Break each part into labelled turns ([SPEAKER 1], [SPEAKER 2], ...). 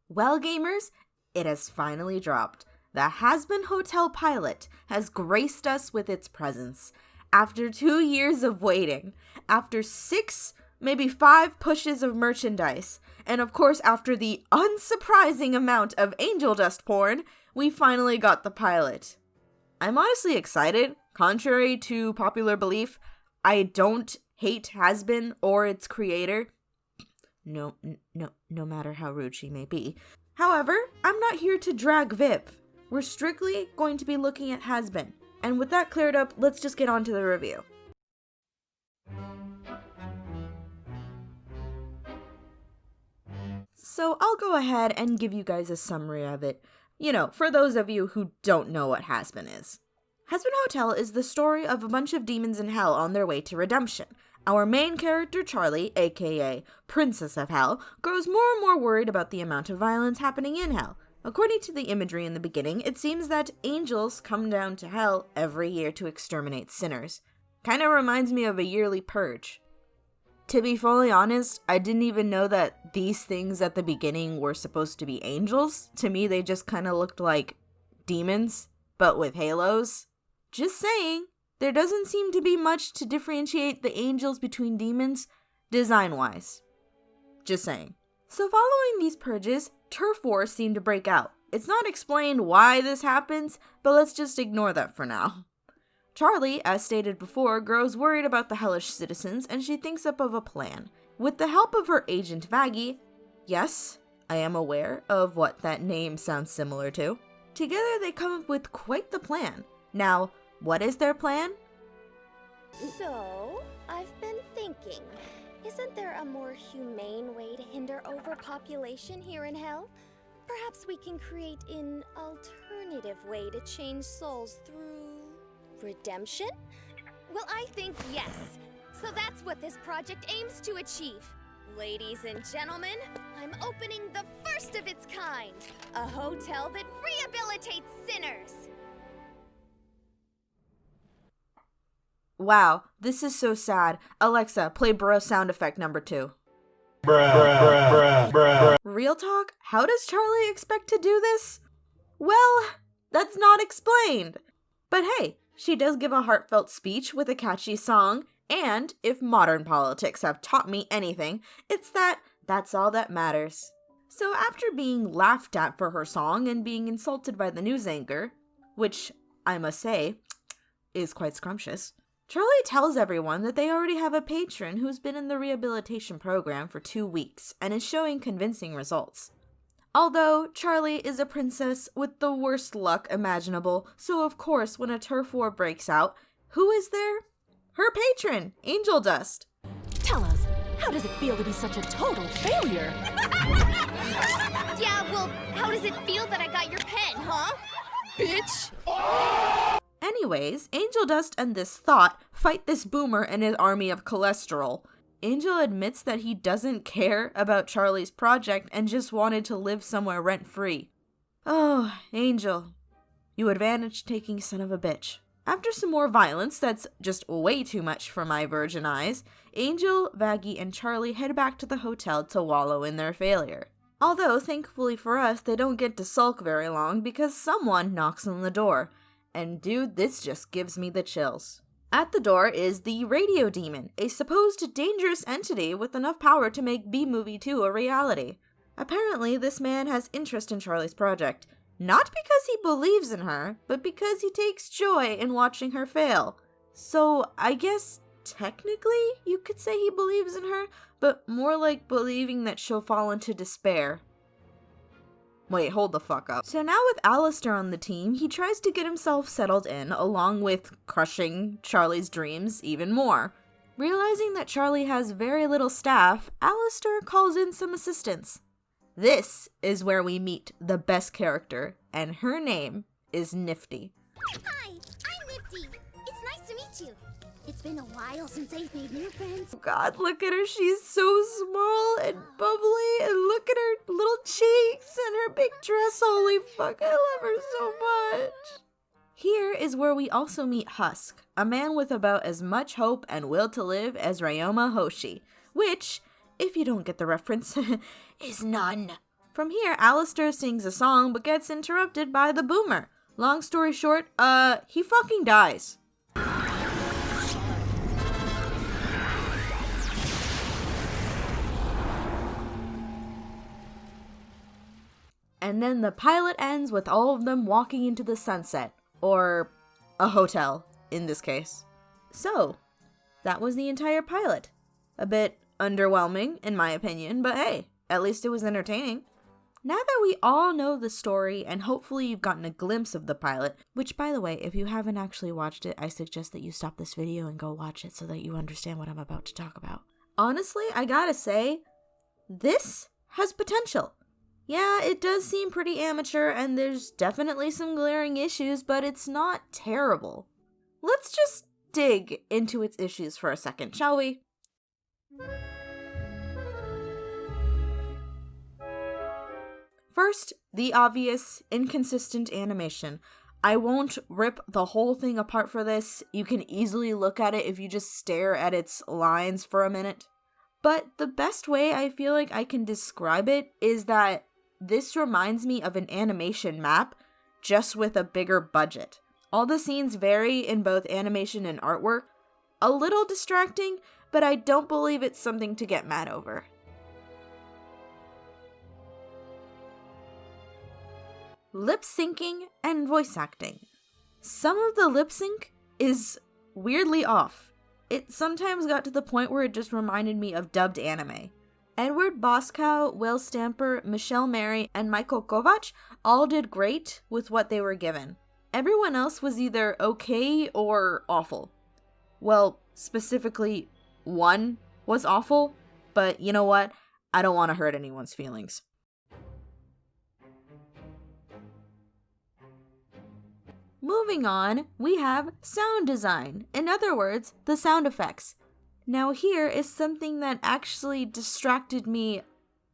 [SPEAKER 1] Well, gamers, it has finally dropped. The Hazbin Hotel pilot has graced us with its presence. After 2 years of waiting, after 6, maybe 5 pushes of merchandise, and of course after the unsurprising amount of angel dust porn, we finally got the pilot. I'm honestly excited. Contrary to popular belief, I don't hate Hazbin or its creator. No matter how rude she may be. However, I'm not here to drag Vip. We're strictly going to be looking at Hazbin. And with that cleared up, let's just get on to the review. So I'll go ahead and give you guys a summary of it. You know, for those of you who don't know what Hazbin is. Hazbin Hotel is the story of a bunch of demons in hell on their way to redemption. Our main character, Charlie, aka Princess of Hell, grows more and more worried about the amount of violence happening in hell. According to the imagery in the beginning, it seems that angels come down to hell every year to exterminate sinners. Kinda reminds me of a yearly purge. To be fully honest, I didn't even know that these things at the beginning were supposed to be angels. To me, they just kinda looked like demons, but with halos. Just saying, there doesn't seem to be much to differentiate the angels between demons, design-wise. Just saying. So following these purges, turf wars seem to break out. It's not explained why this happens, but let's just ignore that for now. Charlie, as stated before, grows worried about the hellish citizens and she thinks up of a plan. With the help of her agent Vaggie, yes, I am aware of what that name sounds similar to, together they come up with quite the plan. Now, what is their plan?
[SPEAKER 2] So, I've been thinking, isn't there a more humane way to hinder overpopulation here in Hell? Perhaps we can create an alternative way to change souls through redemption? Well, I think yes. So that's what this project aims to achieve. Ladies and gentlemen, I'm opening the first of its kind, a hotel that rehabilitates sinners.
[SPEAKER 1] Wow, this is so sad. Alexa, play bro sound effect number 2. Real talk? How does Charlie expect to do this? Well, that's not explained. But hey, she does give a heartfelt speech with a catchy song, and if modern politics have taught me anything, it's that that's all that matters. So after being laughed at for her song and being insulted by the news anchor, which I must say is quite scrumptious, Charlie tells everyone that they already have a patron who's been in the rehabilitation program for 2 weeks and is showing convincing results. Although, Charlie is a princess with the worst luck imaginable, so of course when a turf war breaks out, who is there? Her patron, Angel Dust.
[SPEAKER 3] Tell us, how does it feel to be such a total failure?
[SPEAKER 2] Yeah, well, how does it feel that I got your pen, huh? Bitch!
[SPEAKER 1] Anyways, Angel Dust and this thought fight this boomer and his army of cholesterol. Angel admits that he doesn't care about Charlie's project and just wanted to live somewhere rent-free. Oh, Angel, you advantage-taking son of a bitch. After some more violence that's just way too much for my virgin eyes, Angel, Vaggie, and Charlie head back to the hotel to wallow in their failure. Although, thankfully for us, they don't get to sulk very long because someone knocks on the door. And dude, this just gives me the chills. At the door is the Radio Demon, a supposed dangerous entity with enough power to make B-Movie 2 a reality. Apparently, this man has interest in Charlie's project, not because he believes in her, but because he takes joy in watching her fail. So, I guess, technically, you could say he believes in her, but more like believing that she'll fall into despair. Wait, hold the fuck up. So now with Alistair on the team, he tries to get himself settled in, along with crushing Charlie's dreams even more. Realizing that Charlie has very little staff, Alistair calls in some assistance. This is where we meet the best character, and her name is Nifty.
[SPEAKER 4] Hi, I'm Nifty. It's nice to meet you. It's been a while since I've made new friends.
[SPEAKER 1] God, look at her. She's so small and bubbly, and look at her little cheeks and her big dress. Holy fuck, I love her so much. Here is where we also meet Husk, a man with about as much hope and will to live as Ryoma Hoshi, which, if you don't get the reference, is none From here, Alistair sings a song but gets interrupted by the boomer. Long story short, he fucking dies. And then the pilot ends with all of them walking into the sunset. Or a hotel, in this case. So, that was the entire pilot. A bit underwhelming, in my opinion, but hey, at least it was entertaining. Now that we all know the story, and hopefully you've gotten a glimpse of the pilot, which, by the way, if you haven't actually watched it, I suggest that you stop this video and go watch it so that you understand what I'm about to talk about. Honestly, I gotta say, this has potential. Yeah, it does seem pretty amateur, and there's definitely some glaring issues, but it's not terrible. Let's just dig into its issues for a second, shall we? First, the obvious, inconsistent animation. I won't rip the whole thing apart for this. You can easily look at it if you just stare at its lines for a minute. But the best way I feel like I can describe it is that this reminds me of an animation map, just with a bigger budget. All the scenes vary in both animation and artwork. A little distracting, but I don't believe it's something to get mad over. Lip syncing and voice acting. Some of the lip sync is weirdly off. It sometimes got to the point where it just reminded me of dubbed anime. Edward Boscow, Will Stamper, Michelle Mary, and Michael Kovac all did great with what they were given. Everyone else was either okay or awful. Well, specifically, one was awful, but you know what? I don't want to hurt anyone's feelings. Moving on, we have sound design. In other words, the sound effects. Now here is something that actually distracted me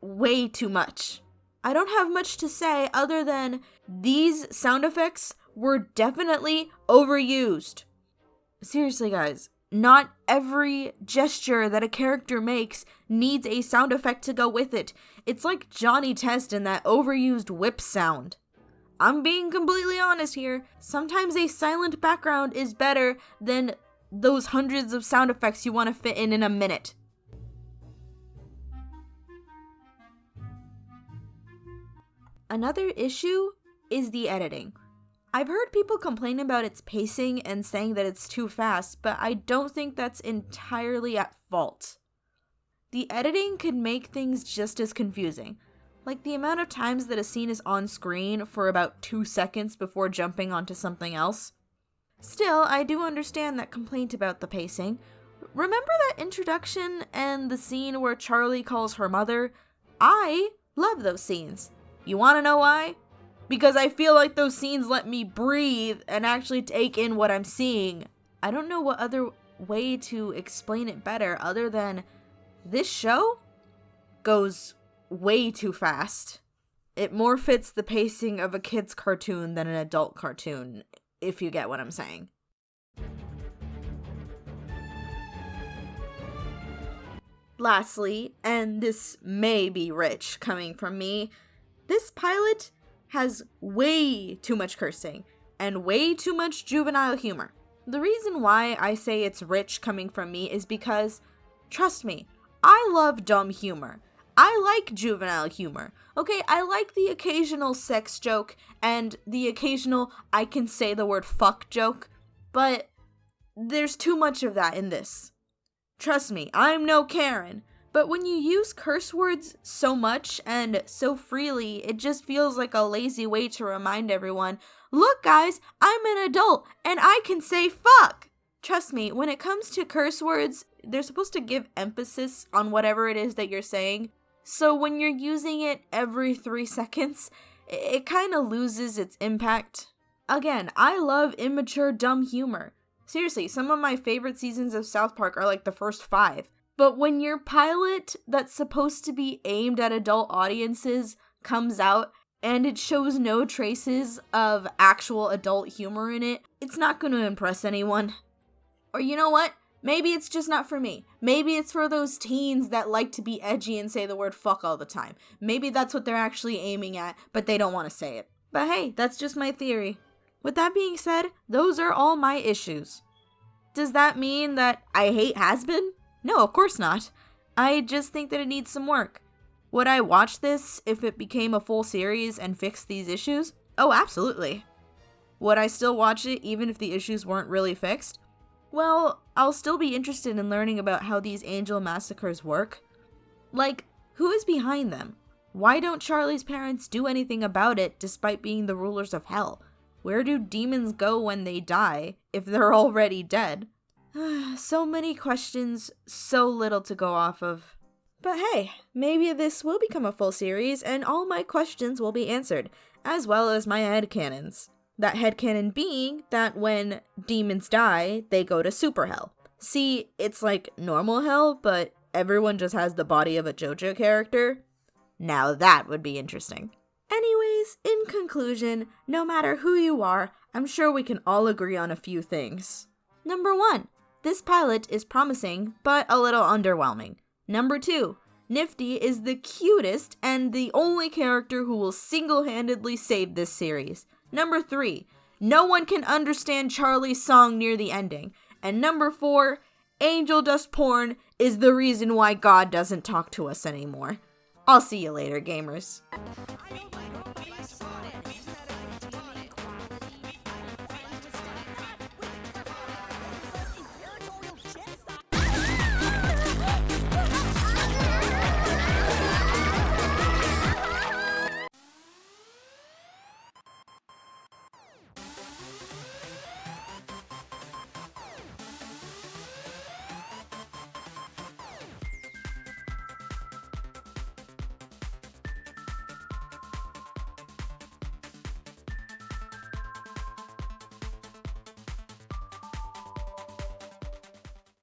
[SPEAKER 1] way too much. I don't have much to say other than these sound effects were definitely overused. Seriously, guys, not every gesture that a character makes needs a sound effect to go with it. It's like Johnny Test and that overused whip sound. I'm being completely honest here. Sometimes a silent background is better than those hundreds of sound effects you want to fit in a minute. Another issue is the editing. I've heard people complain about its pacing and saying that it's too fast, but I don't think that's entirely at fault. The editing could make things just as confusing. Like the amount of times that a scene is on screen for about 2 seconds before jumping onto something else. Still, I do understand that complaint about the pacing. Remember that introduction and the scene where Charlie calls her mother? I love those scenes. You want to know why? Because I feel like those scenes let me breathe and actually take in what I'm seeing. I don't know what other way to explain it better other than this show goes way too fast. It more fits the pacing of a kid's cartoon than an adult cartoon, if you get what I'm saying. Lastly, and this may be rich coming from me, this pilot has way too much cursing and way too much juvenile humor. The reason why I say it's rich coming from me is because, trust me, I love dumb humor. I like juvenile humor. Okay, I like the occasional sex joke and the occasional I can say the word fuck joke, but there's too much of that in this. Trust me, I'm no Karen, but when you use curse words so much and so freely, it just feels like a lazy way to remind everyone, look guys, I'm an adult and I can say fuck. Trust me, when it comes to curse words, they're supposed to give emphasis on whatever it is that you're saying. So when you're using it every 3 seconds, it kind of loses its impact. Again, I love immature, dumb humor. Seriously, some of my favorite seasons of South Park are like the first 5. But when your pilot that's supposed to be aimed at adult audiences comes out and it shows no traces of actual adult humor in it, it's not going to impress anyone. Or you know what? Maybe it's just not for me. Maybe it's for those teens that like to be edgy and say the word fuck all the time. Maybe that's what they're actually aiming at, but they don't want to say it. But hey, that's just my theory. With that being said, those are all my issues. Does that mean that I hate Hazbin? No, of course not. I just think that it needs some work. Would I watch this if it became a full series and fixed these issues? Oh, absolutely. Would I still watch it even if the issues weren't really fixed? Well, I'll still be interested in learning about how these angel massacres work. Like, who is behind them? Why don't Charlie's parents do anything about it despite being the rulers of hell? Where do demons go when they die if they're already dead? So many questions, so little to go off of. But hey, maybe this will become a full series and all my questions will be answered, as well as my headcanons. That headcanon being that when demons die, they go to super hell. See, it's like normal hell, but everyone just has the body of a JoJo character. Now that would be interesting. Anyways, in conclusion, no matter who you are, I'm sure we can all agree on a few things. Number 1, this pilot is promising, but a little underwhelming. Number 2, Nifty is the cutest and the only character who will single-handedly save this series. Number 3, no one can understand Charlie's song near the ending. And number 4, Angel Dust porn is the reason why God doesn't talk to us anymore. I'll see you later, gamers.